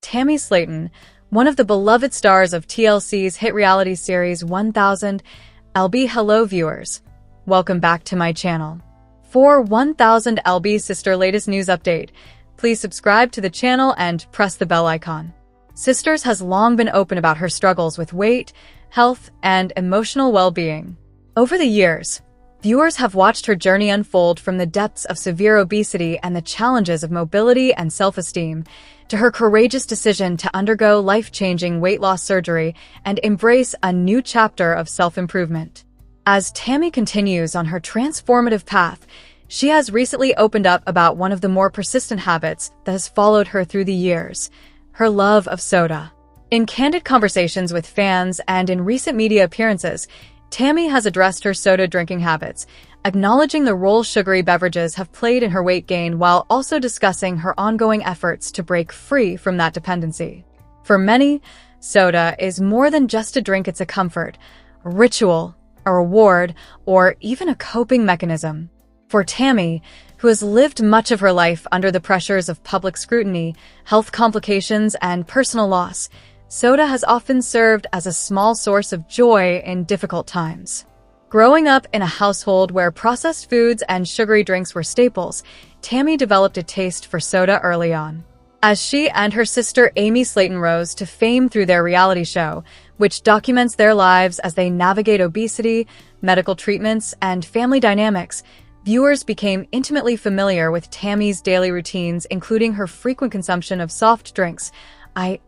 Tammy Slaton, one of the beloved stars of TLC's hit reality series 1000 LB. Hello viewers, welcome back to my channel. For 1000 LB Sister latest news update, please subscribe to the channel and press the bell icon. Sisters has long been open about her struggles with weight, health, and emotional well-being. Over the years, viewers have watched her journey unfold from the depths of severe obesity and the challenges of mobility and self-esteem to her courageous decision to undergo life-changing weight loss surgery and embrace a new chapter of self-improvement. As Tammy continues on her transformative path, she has recently opened up about one of the more persistent habits that has followed her through the years: her love of soda. In candid conversations with fans and in recent media appearances, Tammy has addressed her soda drinking habits, acknowledging the role sugary beverages have played in her weight gain while also discussing her ongoing efforts to break free from that dependency. For many, soda is more than just a drink. It's a comfort, a ritual, a reward, or even a coping mechanism. For Tammy, who has lived much of her life under the pressures of public scrutiny, health complications, and personal loss, soda has often served as a small source of joy in difficult times. Growing up in a household where processed foods and sugary drinks were staples, Tammy developed a taste for soda early on. As she and her sister Amy Slaton rose to fame through their reality show, which documents their lives as they navigate obesity, medical treatments, and family dynamics, viewers became intimately familiar with Tammy's daily routines, including her frequent consumption of soft drinks,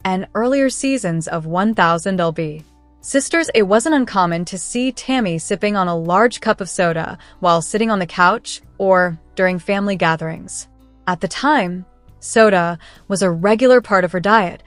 and earlier seasons of 1000 LB. Sisters, it wasn't uncommon to see Tammy sipping on a large cup of soda while sitting on the couch or during family gatherings. At the time, soda was a regular part of her diet,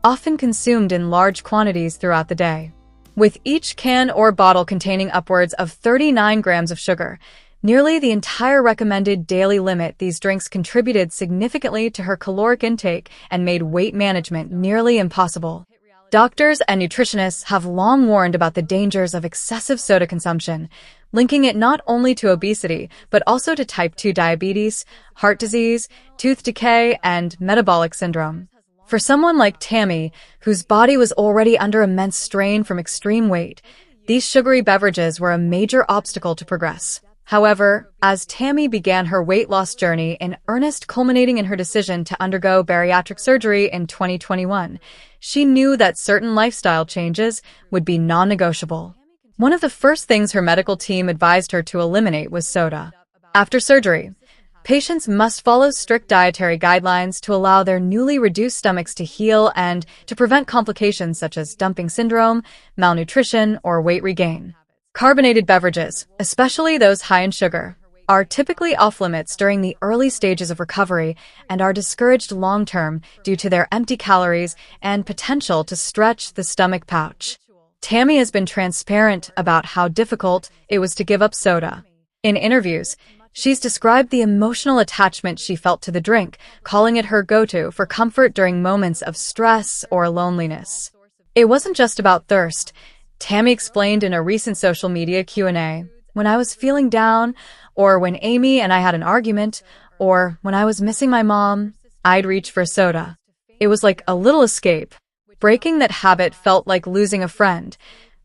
often consumed in large quantities throughout the day. With each can or bottle containing upwards of 39 grams of sugar, nearly the entire recommended daily limit, these drinks contributed significantly to her caloric intake and made weight management nearly impossible. Doctors and nutritionists have long warned about the dangers of excessive soda consumption, linking it not only to obesity, but also to type 2 diabetes, heart disease, tooth decay, and metabolic syndrome. For someone like Tammy, whose body was already under immense strain from extreme weight, these sugary beverages were a major obstacle to progress. However, as Tammy began her weight loss journey in earnest, culminating in her decision to undergo bariatric surgery in 2021, she knew that certain lifestyle changes would be non-negotiable. One of the first things her medical team advised her to eliminate was soda. After surgery, patients must follow strict dietary guidelines to allow their newly reduced stomachs to heal and to prevent complications such as dumping syndrome, malnutrition, or weight regain. Carbonated beverages, especially those high in sugar, are typically off-limits during the early stages of recovery and are discouraged long-term due to their empty calories and potential to stretch the stomach pouch. Tammy has been transparent about how difficult it was to give up soda. In interviews, she's described the emotional attachment she felt to the drink, calling it her go-to for comfort during moments of stress or loneliness. It wasn't just about thirst. Tammy explained in a recent social media Q&A, "When I was feeling down, or when Amy and I had an argument, or when I was missing my mom, I'd reach for soda. It was like a little escape. Breaking that habit felt like losing a friend."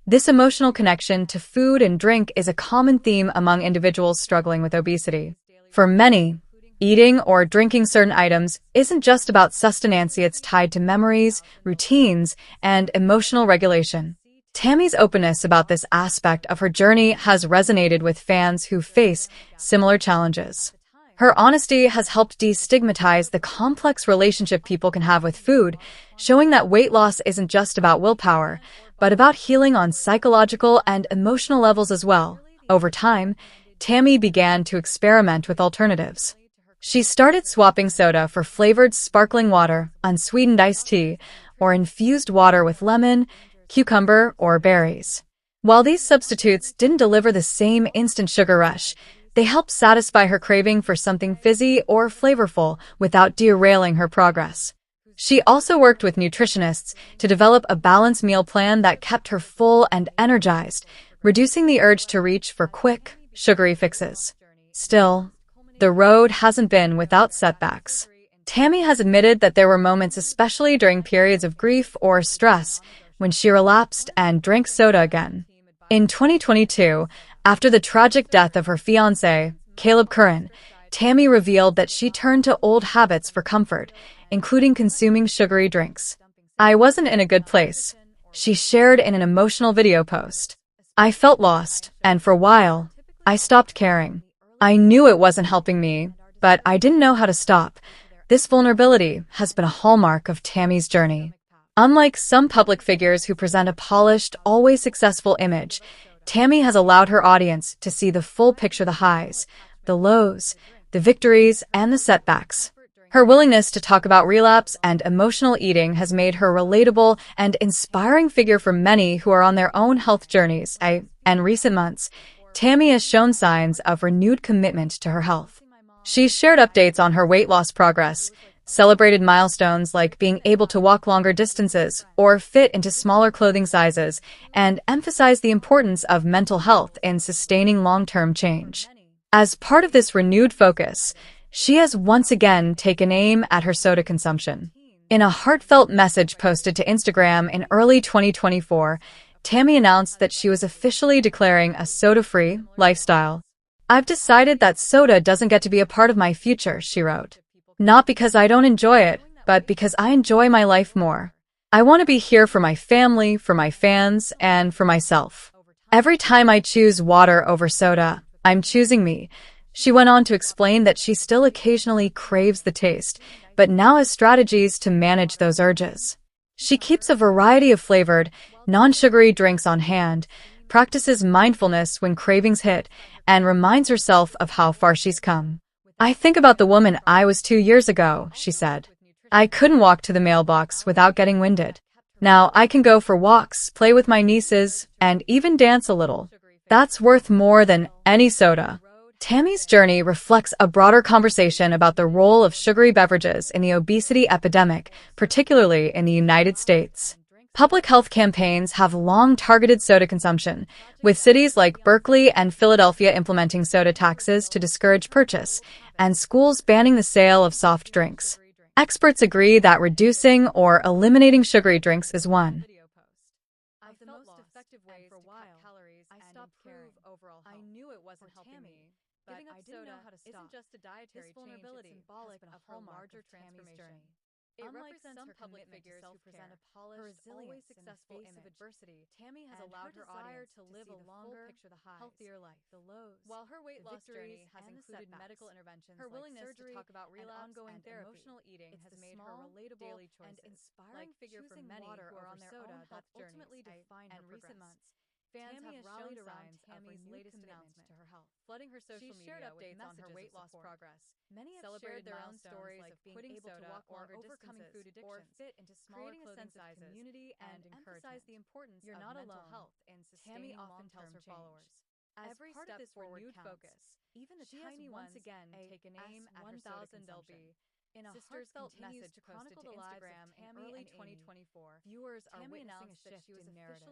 This emotional connection to food and drink is a common theme among individuals struggling with obesity. For many, eating or drinking certain items isn't just about sustenance, it's tied to memories, routines, and emotional regulation. Tammy's openness about this aspect of her journey has resonated with fans who face similar challenges. Her honesty has helped destigmatize the complex relationship people can have with food, showing that weight loss isn't just about willpower, but about healing on psychological and emotional levels as well. Over time, Tammy began to experiment with alternatives. She started swapping soda for flavored sparkling water, unsweetened iced tea, or infused water with lemon, cucumber, or berries. While these substitutes didn't deliver the same instant sugar rush, they helped satisfy her craving for something fizzy or flavorful without derailing her progress. She also worked with nutritionists to develop a balanced meal plan that kept her full and energized, reducing the urge to reach for quick, sugary fixes. Still, the road hasn't been without setbacks. Tammy has admitted that there were moments, especially during periods of grief or stress, when she relapsed and drank soda again. In 2022, after the tragic death of her fiancé, Caleb Curran, Tammy revealed that she turned to old habits for comfort, including consuming sugary drinks. "I wasn't in a good place," she shared in an emotional video post. "I felt lost, and for a while, I stopped caring. I knew it wasn't helping me, but I didn't know how to stop." This vulnerability has been a hallmark of Tammy's journey. Unlike some public figures who present a polished, always successful image, Tammy has allowed her audience to see the full picture: the highs, the lows, the victories, and the setbacks. Her willingness to talk about relapse and emotional eating has made her a relatable and inspiring figure for many who are on their own health journeys. In recent months, Tammy has shown signs of renewed commitment to her health. She's shared updates on her weight loss progress, celebrated milestones like being able to walk longer distances or fit into smaller clothing sizes, and emphasized the importance of mental health in sustaining long-term change. As part of this renewed focus, she has once again taken aim at her soda consumption. In a heartfelt message posted to Instagram in early 2024, Tammy announced that she was officially declaring a soda-free lifestyle. "I've decided that soda doesn't get to be a part of my future," she wrote. "Not because I don't enjoy it, but because I enjoy my life more. I want to be here for my family, for my fans, and for myself. Every time I choose water over soda, I'm choosing me." She went on to explain that she still occasionally craves the taste, but now has strategies to manage those urges. She keeps a variety of flavored, non-sugary drinks on hand, practices mindfulness when cravings hit, and reminds herself of how far she's come. "I think about the woman I was 2 years ago," she said. "I couldn't walk to the mailbox without getting winded. Now I can go for walks, play with my nieces, and even dance a little. That's worth more than any soda." Tammy's journey reflects a broader conversation about the role of sugary beverages in the obesity epidemic, particularly in the United States. Public health campaigns have long targeted soda consumption, with cities like Berkeley and Philadelphia implementing soda taxes to discourage purchase, and schools banning the sale of soft drinks. Experts agree that reducing or eliminating sugary drinks is one of the most effective ways to cut calories and improve overall health. "I knew it wasn't helping me, but I didn't know how to stop." Isn't just a dietary change, it's symbolic of her larger transformation. It represents some public figures who present a polished, always successful image of adversity. Tammy has allowed her audience to live a longer, healthier life. The lows, while her weight loss journey has included medical interventions, her willingness to talk about relapse and emotional eating has made her relatable daily choices, and inspiring figure for many who are on their own health journeys. In recent months, fans have rallied around Tammy's latest announcement to her health, flooding her social media. She's shared updates on her weight loss progress. Many have celebrated their own stories of being able to walk longer distances or fit into smaller clothing sizes, community and emphasize the importance of mental health in sustaining long-term followers. As part of this renewed focus, even the tiny ones again taken aim at her soda consumption. In a heartfelt message posted to Instagram in early 2024, viewers are witnessing a shift in narrative.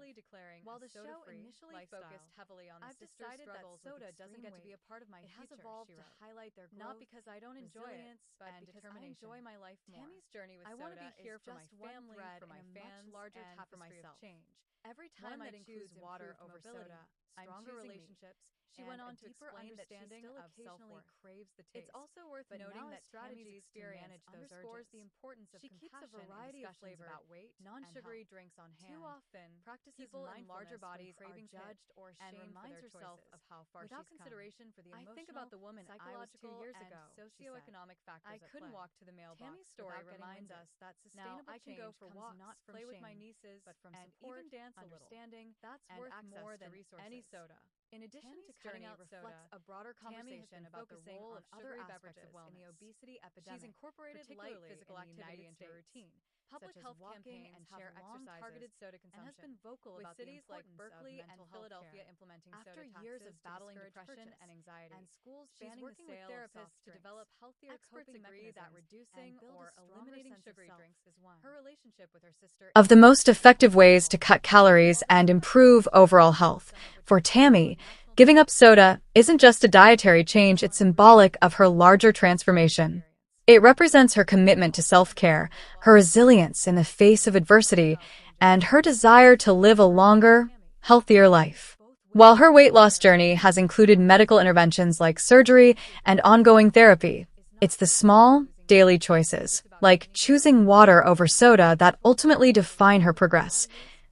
While the show initially focused heavily on the sisters' struggles with extreme weight, it has evolved to highlight their growth, not because I don't enjoy it, but because I enjoy my life more. Tammy's journey with soda is just one thread in a much larger tapestry of change. Every time I choose water over soda, I'm choosing relationships. She went on to explain that she still occasionally craves the taste. It's also worth noting that Tammy's experience underscores the importance of compassion in discussions about weight, non-sugary drinks on hand. Too often, people in larger bodies are judged or shamed and reminds herself of how far she's come. Without consideration for the emotional, I think about the woman I was 2 years ago, socioeconomic factors. I couldn't walk to the mailbox. Tammy's story reminds us that sustainable change comes not from shame, with my nieces, but from support, even dance understanding, that's worth more than any soda. In addition to cutting out soda, a broader conversation about the role of other aspects of wellness in the obesity epidemic. She's incorporated light physical activity into her routine. Public health campaigns share exercises soda consumption, and has been vocal about cities like Berkeley and Philadelphia implementing soda taxes. After years of battling depression and anxiety, and schools banning the sale of therapists to develop healthier coping mechanisms, that reducing or eliminating sugary drinks is one. Her relationship with her sister of the most effective ways to cut calories and improve overall health. For Tammy, giving up soda isn't just a dietary change, it's symbolic of her larger transformation. It represents her commitment to self-care, her resilience in the face of adversity, and her desire to live a longer, healthier life. While her weight loss journey has included medical interventions like surgery and ongoing therapy, it's the small, daily choices, like choosing water over soda, that ultimately define her progress.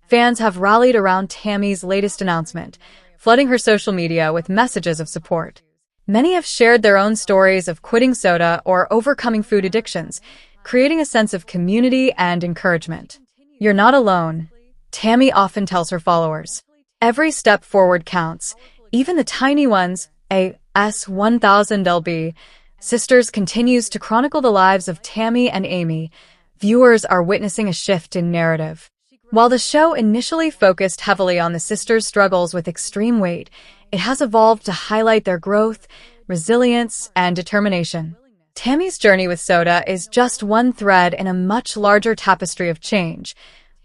Fans have rallied around Tammy's latest announcement, flooding her social media with messages of support. Many have shared their own stories of quitting soda or overcoming food addictions, creating a sense of community and encouragement. "You're not alone," Tammy often tells her followers. "Every step forward counts, even the tiny ones." AS 1000 Sisters continues to chronicle the lives of Tammy and Amy. Viewers are witnessing a shift in narrative. While the show initially focused heavily on the sisters' struggles with extreme weight, it has evolved to highlight their growth, resilience, and determination. Tammy's journey with soda is just one thread in a much larger tapestry of change,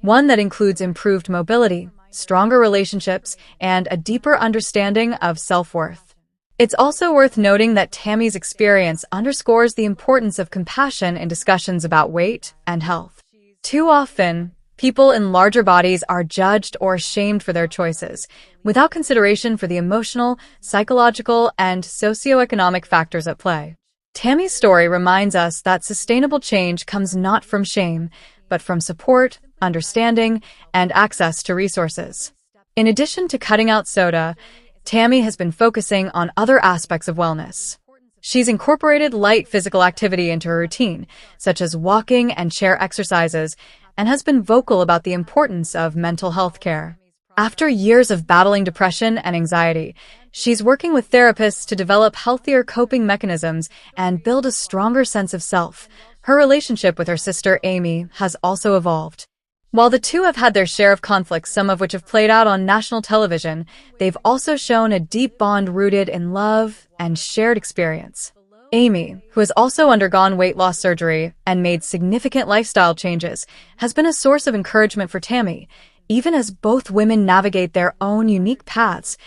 one that includes improved mobility, stronger relationships, and a deeper understanding of self-worth. It's also worth noting that Tammy's experience underscores the importance of compassion in discussions about weight and health. Too often, people in larger bodies are judged or shamed for their choices, without consideration for the emotional, psychological, and socioeconomic factors at play. Tammy's story reminds us that sustainable change comes not from shame, but from support, understanding, and access to resources. In addition to cutting out soda, Tammy has been focusing on other aspects of wellness. She's incorporated light physical activity into her routine, such as walking and chair exercises, and has been vocal about the importance of mental health care. After years of battling depression and anxiety, she's working with therapists to develop healthier coping mechanisms and build a stronger sense of self. Her relationship with her sister Amy has also evolved. While the two have had their share of conflicts, some of which have played out on national television, they've also shown a deep bond rooted in love and shared experience. Amy, who has also undergone weight loss surgery and made significant lifestyle changes, has been a source of encouragement for Tammy. Even as both women navigate their own unique paths,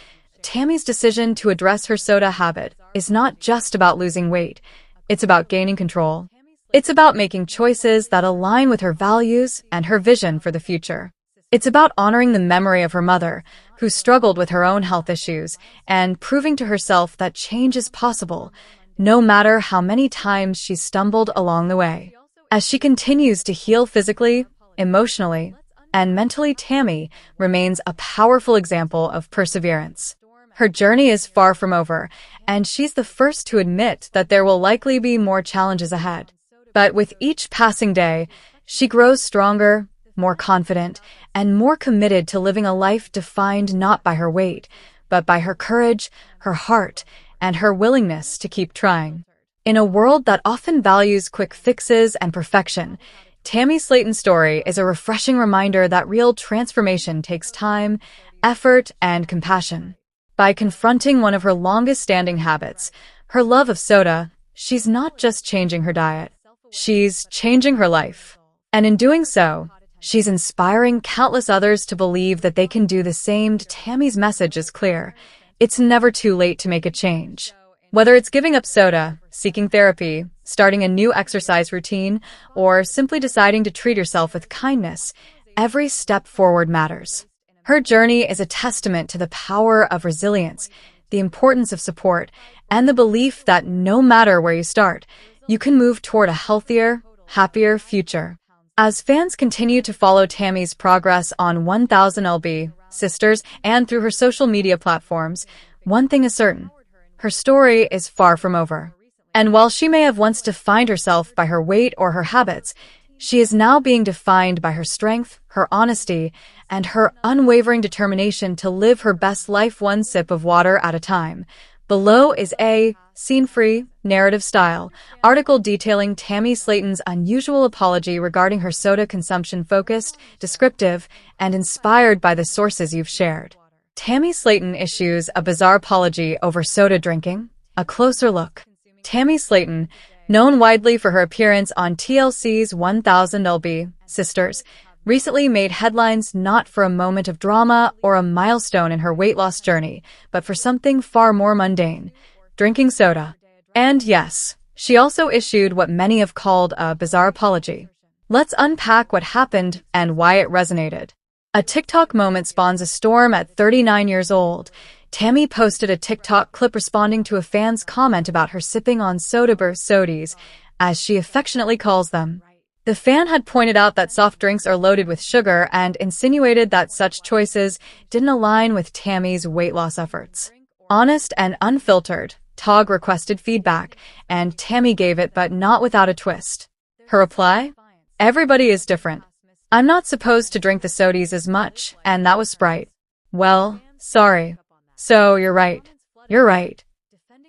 Tammy's decision to address her soda habit is not just about losing weight. It's about gaining control. It's about making choices that align with her values and her vision for the future. It's about honoring the memory of her mother, who struggled with her own health issues, and proving to herself that change is possible, no matter how many times she stumbled along the way. As she continues to heal physically, emotionally, and mentally, Tammy remains a powerful example of perseverance. Her journey is far from over, and she's the first to admit that there will likely be more challenges ahead. But with each passing day, she grows stronger, more confident, and more committed to living a life defined not by her weight, but by her courage, her heart, and her willingness to keep trying. In a world that often values quick fixes and perfection, Tammy Slaton's story is a refreshing reminder that real transformation takes time, effort, and compassion. By confronting one of her longest-standing habits, her love of soda, she's not just changing her diet. She's changing her life. And in doing so, she's inspiring countless others to believe that they can do the same. Tammy's message is clear. It's never too late to make a change. Whether it's giving up soda, seeking therapy, starting a new exercise routine, or simply deciding to treat yourself with kindness, every step forward matters. Her journey is a testament to the power of resilience, the importance of support, and the belief that no matter where you start, you can move toward a healthier, happier future. As fans continue to follow Tammy's progress on 1000 Sisters and through her social media platforms, one thing is certain: her story is far from over. And while she may have once defined herself by her weight or her habits, she is now being defined by her strength, her honesty, and her unwavering determination to live her best life one sip of water at a time. Below is a scene-free, narrative-style article detailing Tammy Slaton's unusual apology regarding her soda consumption, focused, descriptive, and inspired by the sources you've shared. Tammy Slaton issues a bizarre apology over soda drinking. A closer look. Tammy Slaton, known widely for her appearance on TLC's 1000 Sisters, recently made headlines not for a moment of drama or a milestone in her weight loss journey, but for something far more mundane: drinking soda. And yes, She also issued what many have called a bizarre apology. Let's unpack what happened and why it resonated. A TikTok moment spawns a storm at 39 years old. Tammy posted a TikTok clip responding to a fan's comment about her sipping on sodies, as she affectionately calls them. The fan had pointed out that soft drinks are loaded with sugar and insinuated that such choices didn't align with Tammy's weight loss efforts. Honest and unfiltered, Tog requested feedback, and Tammy gave it, but not without a twist. Her reply? Everybody is different. I'm not supposed to drink the sodies as much, and that was Sprite. Well, sorry. So, you're right. You're right.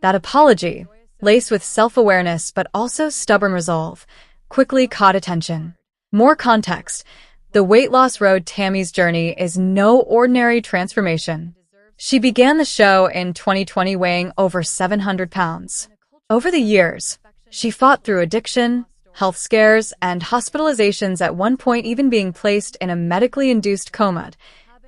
That apology, laced with self-awareness but also stubborn resolve, quickly caught attention. More context. The weight loss road Tammy's journey is no ordinary transformation. She began the show in 2020 weighing over 700 pounds. Over the years, she fought through addiction, health scares, and hospitalizations, at one point even being placed in a medically induced coma.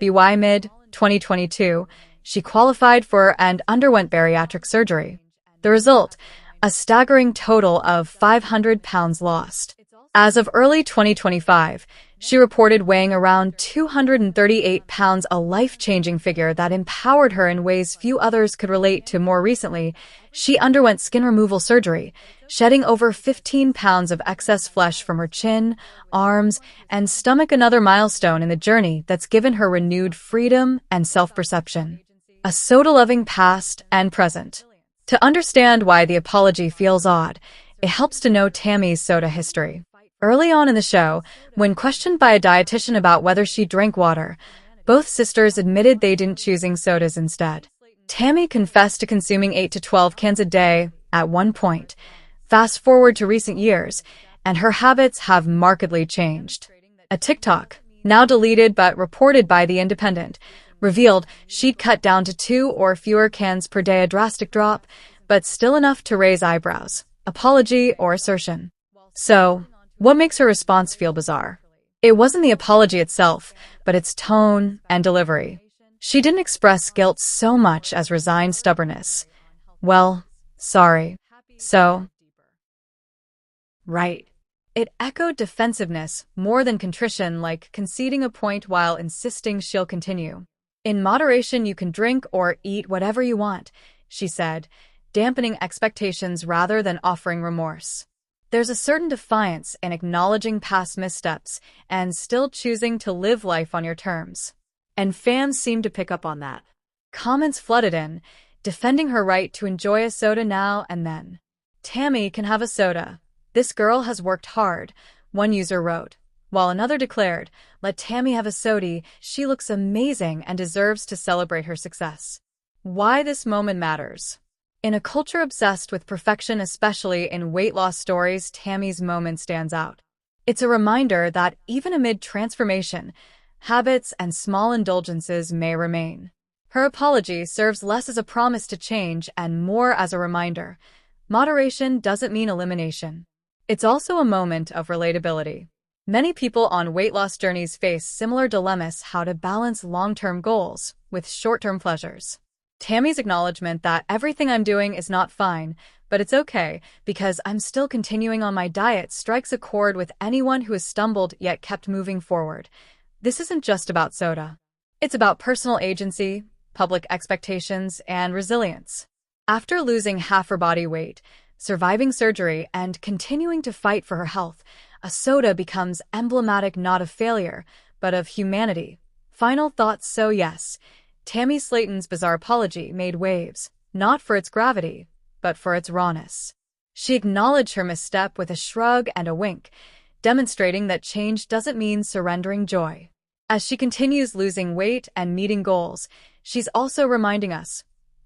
By mid-2022, she qualified for and underwent bariatric surgery. The result, a staggering total of 500 pounds lost. As of early 2025, she reported weighing around 238 pounds, a life-changing figure that empowered her in ways few others could relate to. More recently, she underwent skin removal surgery, shedding over 15 pounds of excess flesh from her chin, arms, and stomach, another milestone in the journey that's given her renewed freedom and self-perception. A soda-loving past and present. To understand why the apology feels odd, it helps to know Tammy's soda history. Early on in the show, when questioned by a dietitian about whether she drank water, both sisters admitted they didn't, choosing sodas instead. Tammy confessed to consuming 8 to 12 cans a day at one point. Fast forward to recent years, and her habits have markedly changed. A TikTok, now deleted but reported by The Independent, revealed she'd cut down to 2 or fewer cans per day, a drastic drop, but still enough to raise eyebrows, apology or assertion. So, what makes her response feel bizarre? It wasn't the apology itself, but its tone and delivery. She didn't express guilt so much as resigned stubbornness. Well, sorry. So, right. It echoed defensiveness more than contrition, like conceding a point while insisting she'll continue. In moderation, you can drink or eat whatever you want, she said, dampening expectations rather than offering remorse. There's a certain defiance in acknowledging past missteps and still choosing to live life on your terms. And fans seem to pick up on that. Comments flooded in, defending her right to enjoy a soda now and then. Tammy can have a soda. This girl has worked hard, one user wrote, while another declared, let Tammy have a sody, she looks amazing and deserves to celebrate her success. Why this moment matters. In a culture obsessed with perfection, especially in weight loss stories, Tammy's moment stands out. It's a reminder that even amid transformation, habits and small indulgences may remain. Her apology serves less as a promise to change and more as a reminder. Moderation doesn't mean elimination. It's also a moment of relatability. Many people on weight loss journeys face similar dilemmas: how to balance long-term goals with short-term pleasures. Tammy's acknowledgement that everything I'm doing is not fine, but it's okay because I'm still continuing on my diet, strikes a chord with anyone who has stumbled yet kept moving forward. This isn't just about soda. It's about personal agency, public expectations, and resilience. After losing half her body weight, surviving surgery, and continuing to fight for her health, a soda becomes emblematic not of failure, but of humanity. Final thoughts. So yes, Tammy Slaton's bizarre apology made waves, not for its gravity, but for its rawness. She acknowledged her misstep with a shrug and a wink, demonstrating that change doesn't mean surrendering joy. As she continues losing weight and meeting goals, she's also reminding us,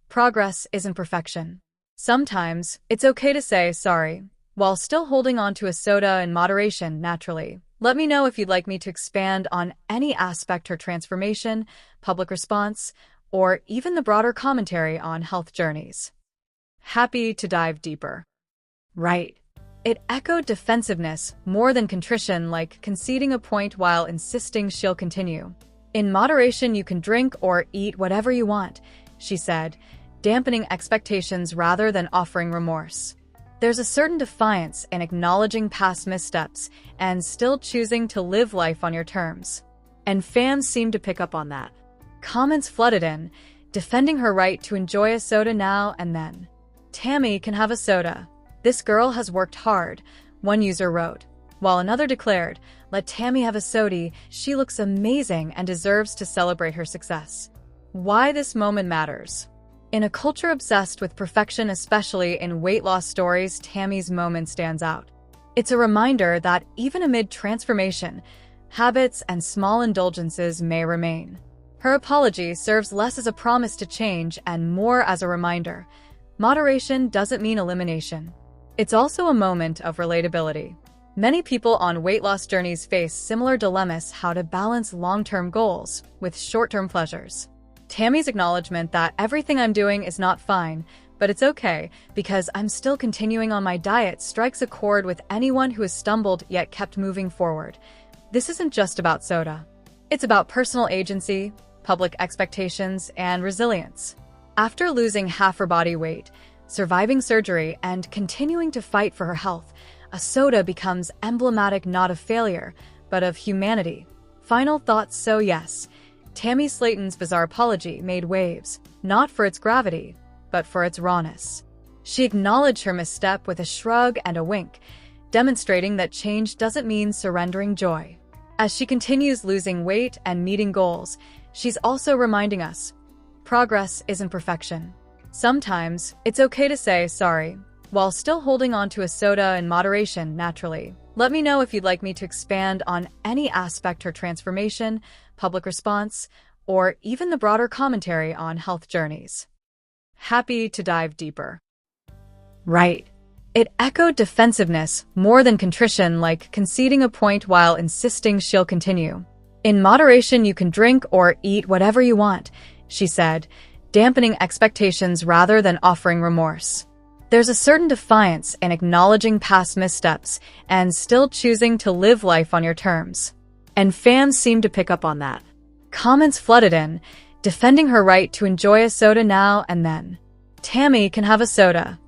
progress isn't perfection. Sometimes, it's okay to say sorry, while still holding on to a soda in moderation. Naturally. Let me know if you'd like me to expand on any aspect: her transformation, public response, or even the broader commentary on health journeys. Happy to dive deeper. Right. It echoed defensiveness more than contrition, like conceding a point while insisting she'll continue. In moderation, you can drink or eat whatever you want, she said, dampening expectations rather than offering remorse. There's a certain defiance in acknowledging past missteps and still choosing to live life on your terms. And fans seem to pick up on that. Comments flooded in, defending her right to enjoy a soda now and then. Tammy can have a soda. This girl has worked hard, one user wrote, while another declared, let Tammy have a soda, she looks amazing and deserves to celebrate her success. Why this moment matters. In a culture obsessed with perfection, especially in weight loss stories, Tammy's moment stands out. It's a reminder that even amid transformation, habits and small indulgences may remain. Her apology serves less as a promise to change and more as a reminder. Moderation doesn't mean elimination. It's also a moment of relatability. Many people on weight loss journeys face similar dilemmas: how to balance long-term goals with short-term pleasures. Tammy's acknowledgement that everything I'm doing is not fine, but it's okay because I'm still continuing on my diet strikes a chord with anyone who has stumbled yet kept moving forward. This isn't just about soda. It's about personal agency, public expectations, and resilience. After losing half her body weight, surviving surgery, and continuing to fight for her health, a soda becomes emblematic not of failure, but of humanity. Final thoughts. So yes, Tammy Slaton's bizarre apology made waves, not for its gravity, but for its rawness. She acknowledged her misstep with a shrug and a wink, demonstrating that change doesn't mean surrendering joy. As she continues losing weight and meeting goals, she's also reminding us, progress isn't perfection. Sometimes, it's okay to say sorry, while still holding on to a soda in moderation naturally. Let me know if you'd like me to expand on any aspect: her transformation, public response, or even the broader commentary on health journeys. Happy to dive deeper. Right. It echoed defensiveness more than contrition, like conceding a point while insisting she'll continue. In moderation, you can drink or eat whatever you want, she said, dampening expectations rather than offering remorse. There's a certain defiance in acknowledging past missteps and still choosing to live life on your terms. And fans seem to pick up on that. Comments flooded in, defending her right to enjoy a soda now and then. Tammy can have a soda.